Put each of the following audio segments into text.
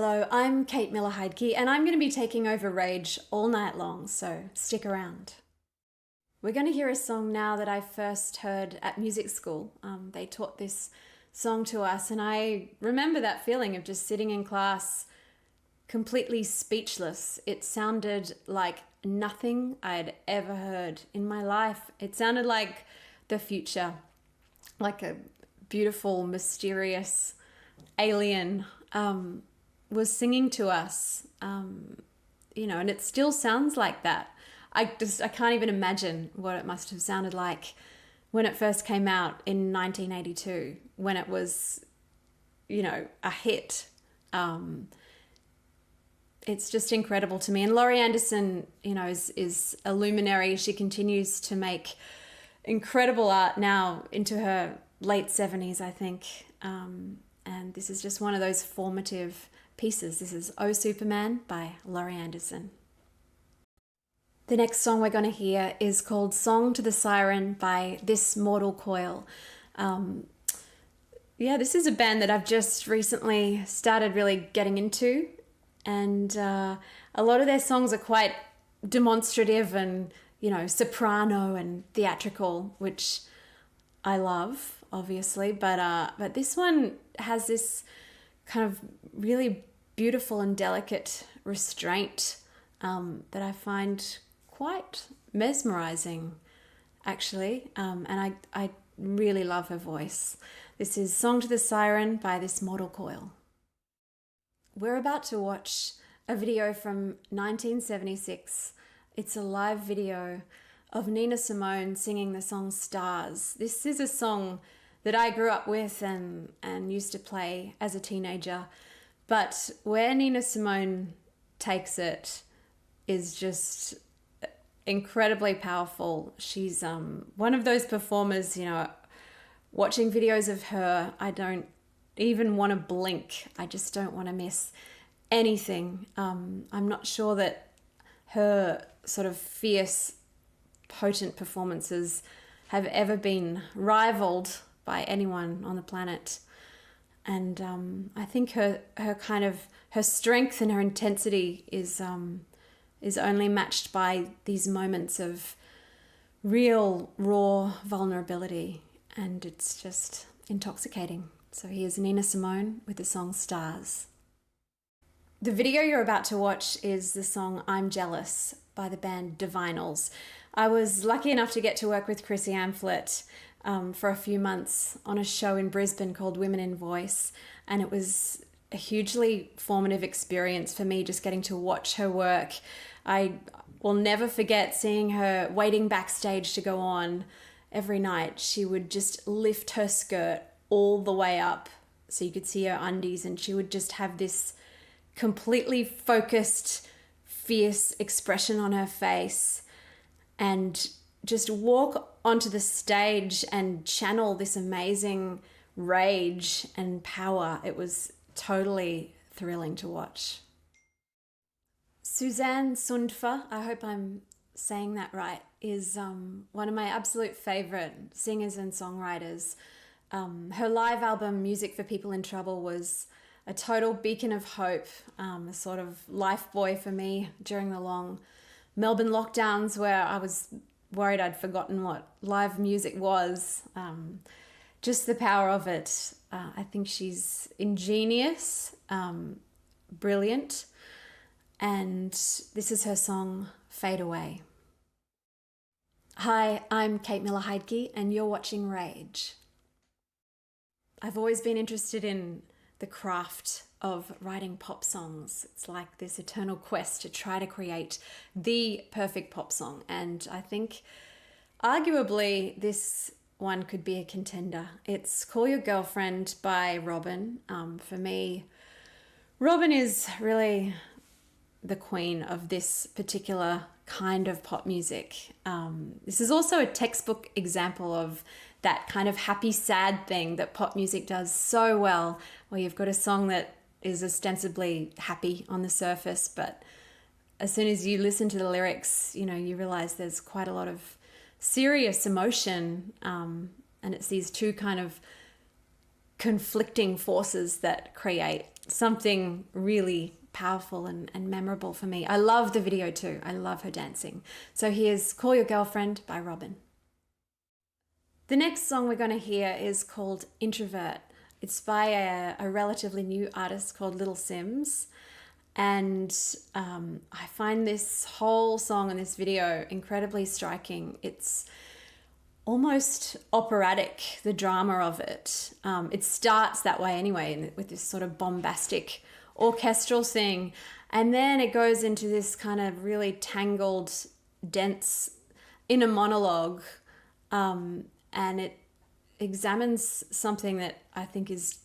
Hello, I'm Kate Miller-Heidke and I'm going to be taking over Rage all night long, so stick around. We're going to hear a song now that I first heard at music school. They taught this song to us and I remember that feeling of just sitting in class completely speechless. It sounded like nothing I'd ever heard in my life. It sounded like the future, like a beautiful, mysterious alien was singing to us, you know, and it still sounds like that. I can't even imagine what it must have sounded like when it first came out in 1982, when it was, you know, a hit. It's just incredible to me. And Laurie Anderson, you know, is a luminary. She continues to make incredible art now into her late 70s, I think. And this is just one of those formative pieces. This is Oh Superman by Laurie Anderson. The next song we're going to hear is called Song to the Siren by This Mortal Coil. Yeah, this is a band that I've just recently started really getting into, and a lot of their songs are quite demonstrative and, you know, soprano and theatrical, which I love, obviously, but this one has this kind of really beautiful and delicate restraint that I find quite mesmerizing, actually, and I really love her voice. This is Song to the Siren by This Mortal Coil. We're about to watch a video from 1976. It's a live video of Nina Simone singing the song Stars. This is a song that I grew up with and used to play as a teenager, but where Nina Simone takes it is just incredibly powerful. She's one of those performers, you know, watching videos of her, I don't even want to blink. I just don't want to miss anything. I'm not sure that her sort of fierce, potent performances have ever been rivaled by anyone on the planet. And I think her kind of, her strength and her intensity is only matched by these moments of real, raw vulnerability. And it's just intoxicating. So here's Nina Simone with the song Stars. The video you're about to watch is the song I'm Jealous by the band DIVINYLS. I was lucky enough to get to work with Chrissy Amphlett for a few months on a show in Brisbane called Women in Voice, and it was a hugely formative experience for me just getting to watch her work. I will never forget seeing her waiting backstage to go on every night. She would just lift her skirt all the way up so you could see her undies, and she would just have this completely focused, fierce expression on her face and just walk onto the stage and channel this amazing rage and power. It was totally thrilling to watch. SUSANNE SUNDFOR, I hope I'm saying that right, is one of my absolute favorite singers and songwriters. Her live album Music for People in Trouble was a total beacon of hope, a sort of life buoy for me during the long Melbourne lockdowns where I was worried I'd forgotten what live music was. Just the power of it. I think she's ingenious, brilliant, and this is her song Fade Away. Hi, I'm Kate Miller-Heidke and you're watching Rage. I've always been interested in the craft of writing pop songs. It's like this eternal quest to try to create the perfect pop song. And I think arguably this one could be a contender. It's Call Your Girlfriend by ROBYN. For me, ROBYN is really the queen of this particular kind of pop music. This is also a textbook example of that kind of happy, sad thing that pop music does so well, where you've got a song that is ostensibly happy on the surface, but as soon as you listen to the lyrics, you know, you realize there's quite a lot of serious emotion, and it's these two kind of conflicting forces that create something really powerful and memorable for me. I love the video too. I love her dancing. So here's Call Your Girlfriend by ROBYN. The next song we're going to hear is called Introvert. It's by a relatively new artist called Little SIMZ. And I find this whole song and this video incredibly striking. It's almost operatic, the drama of it. It starts that way anyway, with this sort of bombastic orchestral thing. And then it goes into this kind of really tangled, dense inner monologue. And it examines something that I think is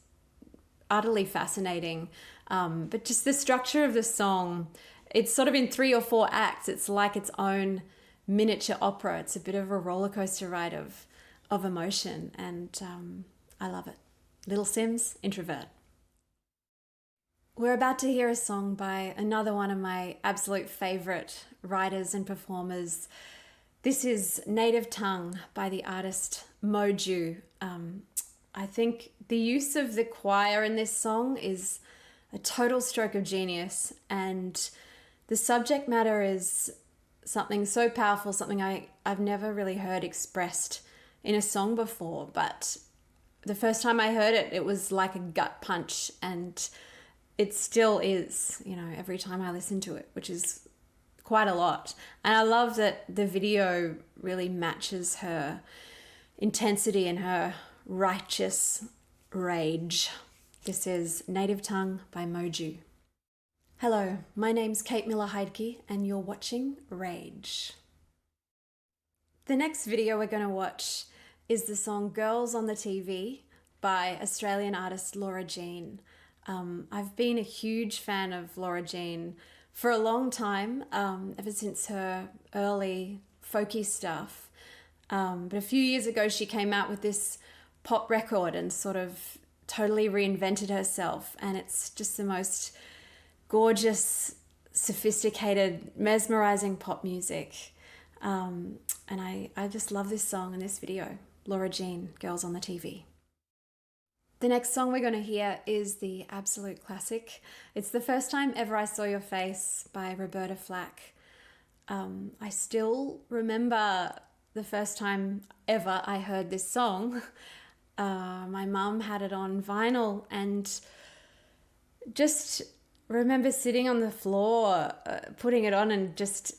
utterly fascinating. But just the structure of the song, it's sort of in 3 or 4 acts. It's like its own miniature opera. It's a bit of a roller coaster ride of emotion, and I love it. Little SIMZ, Introvert. We're about to hear a song by another one of my absolute favorite writers and performers. This is Native Tongue by the artist Montreux. I think the use of the choir in this song is a total stroke of genius, and the subject matter is something so powerful, something I've never really heard expressed in a song before. But the first time I heard it, it was like a gut punch, and it still is, you know, every time I listen to it, which is quite a lot. And I love that the video really matches her intensity and her righteous rage. This is Native Tongue by Montreux. Hello, my name's Kate Miller-Heidke, and you're watching Rage. The next video we're going to watch is the song Girls on the TV by Australian artist Laura Jean. I've been a huge fan of Laura Jean for a long time, ever since her early folky stuff. But a few years ago she came out with this pop record and sort of totally reinvented herself, and it's just the most gorgeous, sophisticated, mesmerizing pop music. And I just love this song and this video. Laura Jean, Girls on the TV. The next song we're going to hear is the absolute classic. It's The First Time Ever I Saw Your Face by ROBERTA FLACK. I still remember the first time ever I heard this song. My mum had it on vinyl, and just remember sitting on the floor, putting it on and just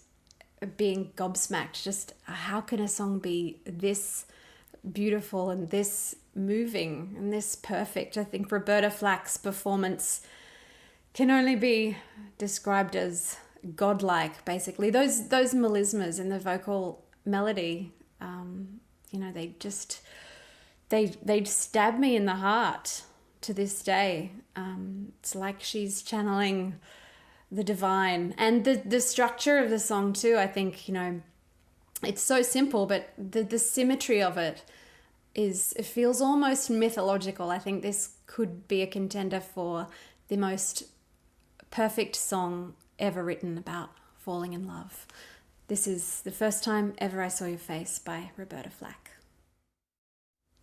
being gobsmacked. Just how can a song be this beautiful and this moving and this perfect? I think ROBERTA FLACK's performance can only be described as godlike, basically. Those melismas in the vocal melody, you know, they stab me in the heart to this day. It's like she's channeling the divine. And the structure of the song too, I think, you know, it's so simple, but the symmetry of it feels almost mythological. I think this could be a contender for the most perfect song ever written about falling in love. This is The First Time Ever I Saw Your Face by ROBERTA FLACK.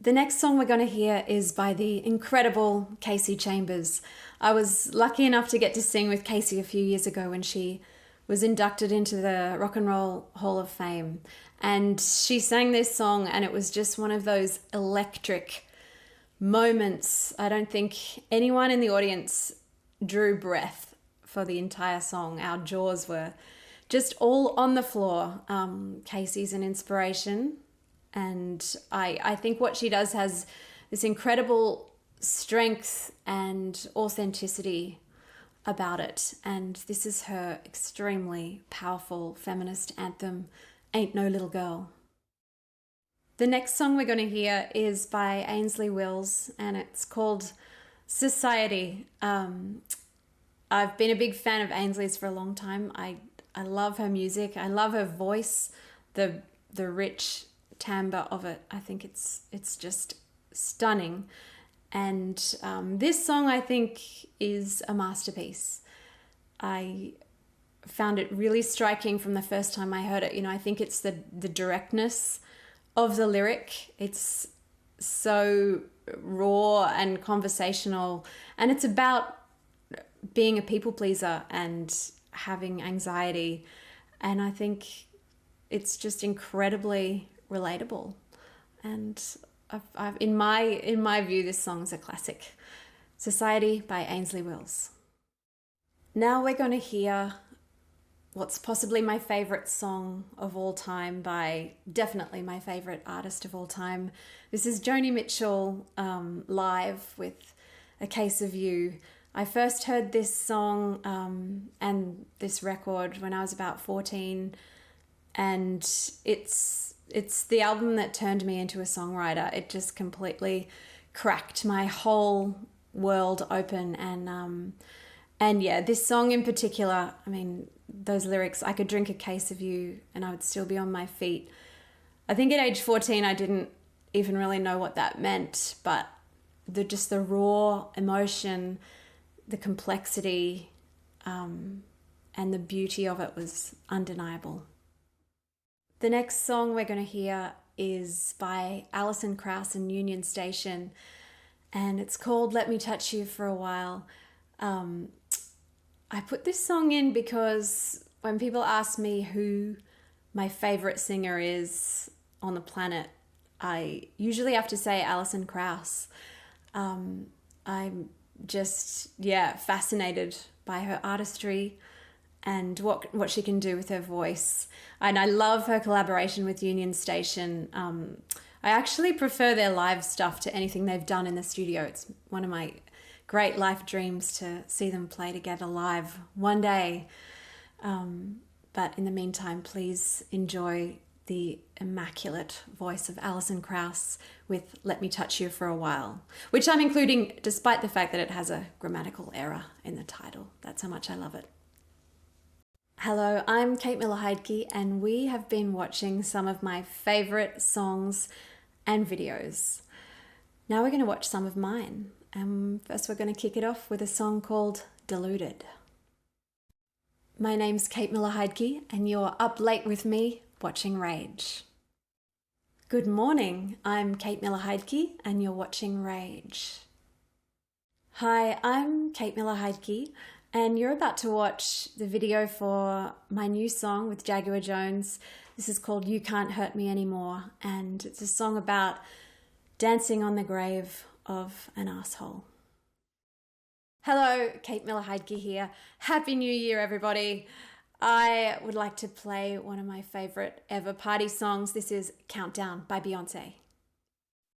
The next song we're going to hear is by the incredible KASEY Chambers. I was lucky enough to get to sing with KASEY a few years ago when she was inducted into the Rock and Roll Hall of Fame. And she sang this song, and it was just one of those electric moments. I don't think anyone in the audience drew breath for the entire song. Our jaws were just all on the floor. KASEY's an inspiration. And I think what she does has this incredible strength and authenticity about it. And this is her extremely powerful feminist anthem, Ain't No Little Girl. The next song we're going to hear is by AINSLIE Wills, and it's called Society. I've been a big fan of AINSLIE's for a long time. I love her music. I love her voice, the rich timbre of it. I think it's just stunning. And this song, I think, is a masterpiece. I found it really striking from the first time I heard it. You know, I think it's the directness of the lyric. It's so raw and conversational, and it's about being a people pleaser and having anxiety, and I think it's just incredibly relatable. And in my view, this song's a classic. Society by Ainsley Wills. Now we're going to hear what's possibly my favourite song of all time by definitely my favourite artist of all time. This is Joni Mitchell live with A Case of You. I first heard this song and this record when I was about 14, and it's the album that turned me into a songwriter. It just completely cracked my whole world open, and yeah, this song in particular, I mean, those lyrics, I could drink a case of you and I would still be on my feet. I think at age 14 I didn't even really know what that meant, but the raw emotion, the complexity, and the beauty of it was undeniable. The next song we're going to hear is by ALISON, KRAUSS and Union Station, and it's called Let Me Touch You for a While. I put this song in because when people ask me who my favourite singer is on the planet, I usually have to say Alison Krauss. I'm just, fascinated by her artistry and what she can do with her voice. And I love her collaboration with Union Station. I actually prefer their live stuff to anything they've done in the studio. It's one of my great life dreams to see them play together live one day. But in the meantime, please enjoy the immaculate voice of Alison Krauss with Let Me Touch You for a While, which I'm including despite the fact that it has a grammatical error in the title. That's how much I love it. Hello, I'm Kate Miller-Heidke, and we have been watching some of my favourite songs and videos. Now we're going to watch some of mine. First we're going to kick it off with a song called Deluded. My name's Kate Miller-Heidke, and you're up late with me watching Rage. Good morning, I'm Kate Miller-Heidke, and you're watching Rage. Hi, I'm Kate Miller-Heidke, and you're about to watch the video for my new song with Jaguar Jones. This is called You Can't Hurt Me Anymore, and it's a song about dancing on the grave of an asshole. Hello, Kate Miller-Heidke here. Happy New Year, everybody. I would like to play one of my favourite ever party songs. This is Countdown by Beyonce.